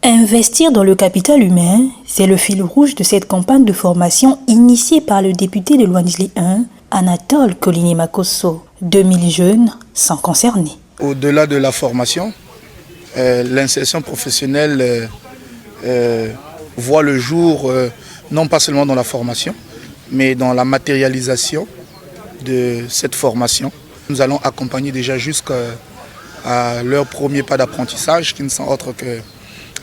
Investir dans le capital humain, c'est le fil rouge de cette campagne de formation initiée par le député de Luandili 1, Anatole Colini-Makosso. 2000 jeunes sont concernés. Au-delà de la formation, l'insertion professionnelle voit le jour non pas seulement dans la formation, mais dans la matérialisation de cette formation. Nous allons accompagner déjà jusqu'à leur premier pas d'apprentissage, qui ne sont autres que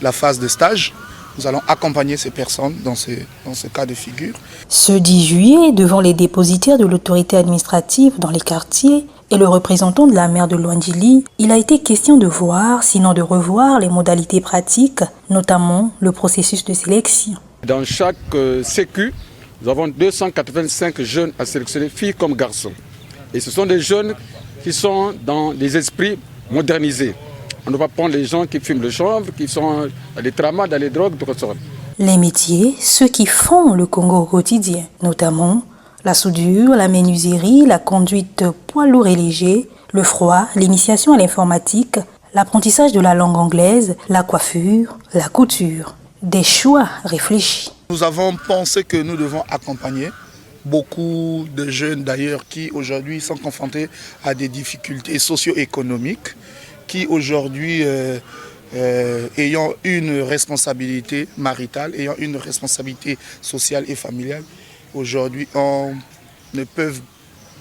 la phase de stage. Nous allons accompagner ces personnes dans ce cas de figure. Ce 10 juillet, devant les dépositaires de l'autorité administrative dans les quartiers et le représentant de la maire de Luandili, il a été question de voir, sinon de revoir, les modalités pratiques, notamment le processus de sélection. Dans chaque sécu, nous avons 285 jeunes à sélectionner, filles comme garçons. Et ce sont des jeunes qui sont dans les esprits modernisés. On ne va pas prendre les gens qui fument le chanvre, qui sont dans les tramas, dans les drogues, de sorte. Les métiers, ceux qui font le Congo au quotidien, notamment la soudure, la menuiserie, la conduite poids lourds et légers, le froid, l'initiation à l'informatique, l'apprentissage de la langue anglaise, la coiffure, la couture. Des choix réfléchis. Nous avons pensé que nous devons accompagner beaucoup de jeunes d'ailleurs qui aujourd'hui sont confrontés à des difficultés socio-économiques, qui aujourd'hui, ayant une responsabilité maritale, ayant une responsabilité sociale et familiale, aujourd'hui ne peuvent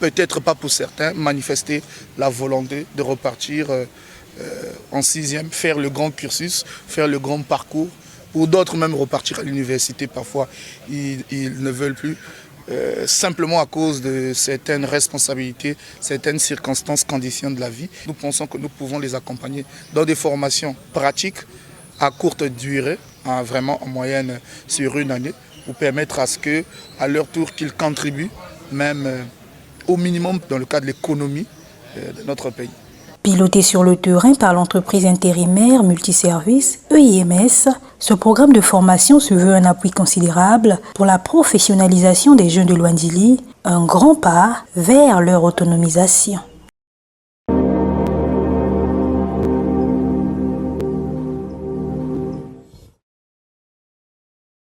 peut-être pas pour certains manifester la volonté de repartir en sixième, faire le grand cursus, faire le grand parcours. Pour d'autres même repartir à l'université, parfois ils ne veulent plus. Simplement à cause de certaines responsabilités, certaines circonstances, conditions de la vie. Nous pensons que nous pouvons les accompagner dans des formations pratiques à courte durée, vraiment en moyenne sur une année, pour permettre à ce que, à leur tour, qu'ils contribuent même au minimum dans le cadre de l'économie de notre pays. Piloté sur le terrain par l'entreprise intérimaire multiservice EIMS, ce programme de formation se veut un appui considérable pour la professionnalisation des jeunes de Luandili, un grand pas vers leur autonomisation.